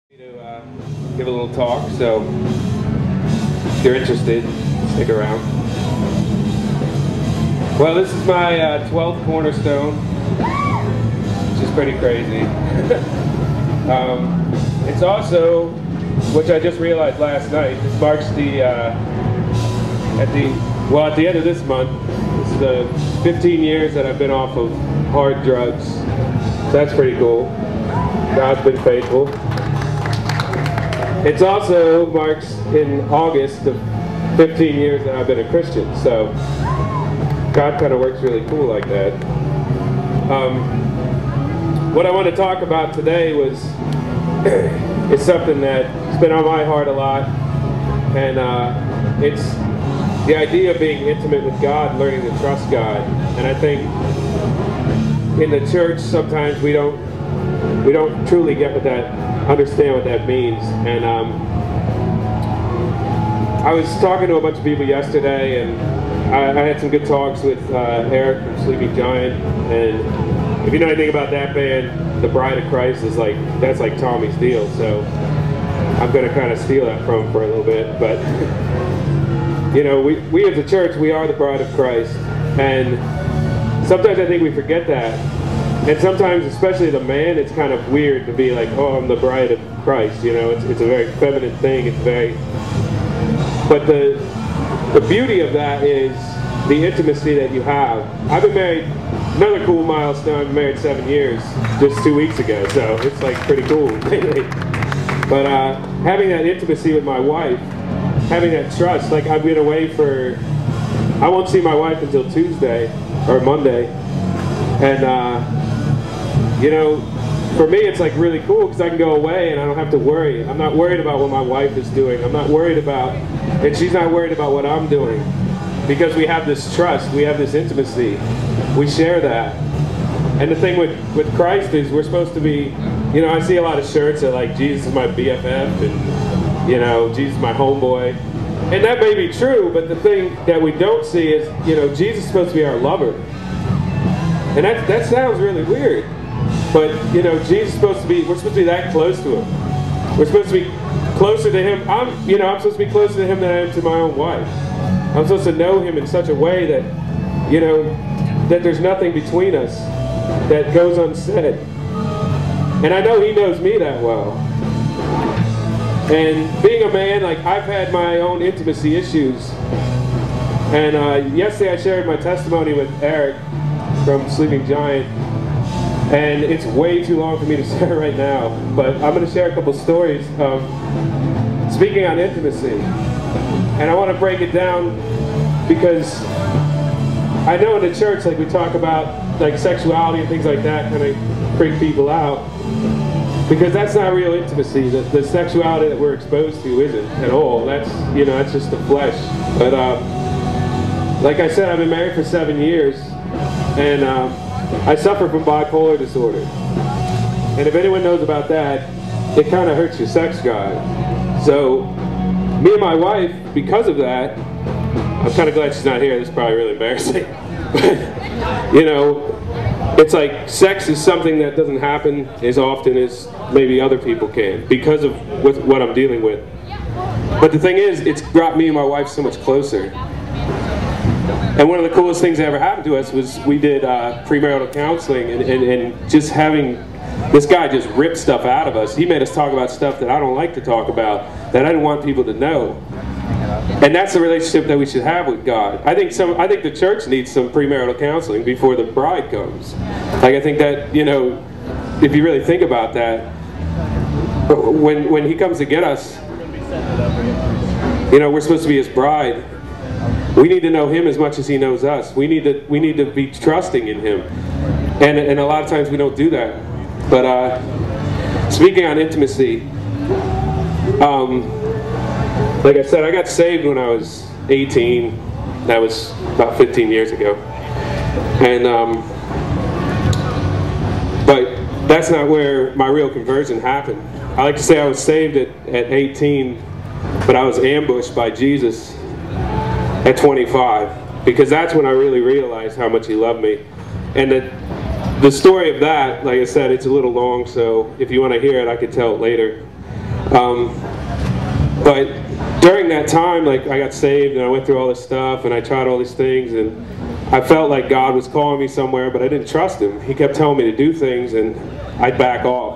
To give a little talk, so if you're interested, stick around. Well, this is my 12th Cornerstone, which is pretty crazy. It's also, which I just realized last night, this marks the, at the end of this month, this is the 15 years that I've been off of hard drugs. So that's pretty cool. God's been faithful. It also marks in August the 15 years that I've been a Christian, so God kind of works really cool like that. What I want to talk about today is something that's been on my heart a lot, and it's the idea of being intimate with God, learning to trust God. And I think in the church sometimes we don't truly get understand what that means. And I was talking to a bunch of people yesterday, and I had some good talks with Eric from Sleeping Giant. And if you know anything about that band, the Bride of Christ is that's like Tommy's deal. So I'm going to kind of steal that from him for a little bit. But you know, we as a church, we are the Bride of Christ, and sometimes I think we forget that. And sometimes, especially the man, it's kind of weird to be like, oh, I'm the bride of Christ. You know, it's a very feminine thing. It's very, but the beauty of that is the intimacy that you have. I've been married, another cool milestone, I've been married 7 years, just 2 weeks ago. So it's like pretty cool. But having that intimacy with my wife, having that trust, like I've been away I won't see my wife until Tuesday or Monday. And you know, for me it's like really cool because I can go away and I don't have to worry. I'm not worried about what my wife is doing. I'm not worried about, and she's not worried about what I'm doing, because we have this trust, we have this intimacy, we share that. And the thing with Christ is we're supposed to be, you know, I see a lot of shirts that like Jesus is my BFF and, you know, Jesus is my homeboy. And that may be true, but the thing that we don't see is, you know, Jesus is supposed to be our lover. And that sounds really weird. But, you know, Jesus is supposed to be, we're supposed to be that close to him. We're supposed to be closer to him. I'm supposed to be closer to him than I am to my own wife. I'm supposed to know him in such a way that, you know, that there's nothing between us that goes unsaid. And I know he knows me that well. And being a man, like, I've had my own intimacy issues. And yesterday I shared my testimony with Eric from Sleeping Giant. And it's way too long for me to share right now, but I'm going to share a couple stories of speaking on intimacy. And I want to break it down because I know in the church, like, we talk about like sexuality and things like that kind of freak people out, because that's not real intimacy. The sexuality that we're exposed to isn't at all. That's, you know, that's just the flesh. But like I said, I've been married for 7 years, and I suffer from bipolar disorder. And if anyone knows about that, it kind of hurts your sex drive. So me and my wife, because of that, I'm kind of glad she's not here. This is probably really embarrassing. But, you know, it's like sex is something that doesn't happen as often as maybe other people can because of what I'm dealing with. But the thing is, it's brought me and my wife so much closer. And one of the coolest things that ever happened to us was we did premarital counseling, and just having this guy just rip stuff out of us. He made us talk about stuff that I don't like to talk about, that I didn't want people to know. And that's the relationship that we should have with God. I think the church needs some premarital counseling before the bride comes. Like, I think that, you know, if you really think about that, when he comes to get us, you know, we're supposed to be his bride. We need to know him as much as he knows us. We need to be trusting in him, and a lot of times we don't do that. But speaking on intimacy, like I said, I got saved when I was 18. That was about 15 years ago, and but that's not where my real conversion happened. I like to say I was saved at 18, but I was ambushed by Jesus at 25, because that's when I really realized how much he loved me. And the story of that, like I said, it's a little long, so if you want to hear it, I could tell it later. But during that time, like, I got saved and I went through all this stuff and I tried all these things, and I felt like God was calling me somewhere, but I didn't trust him. He kept telling me to do things and I'd back off.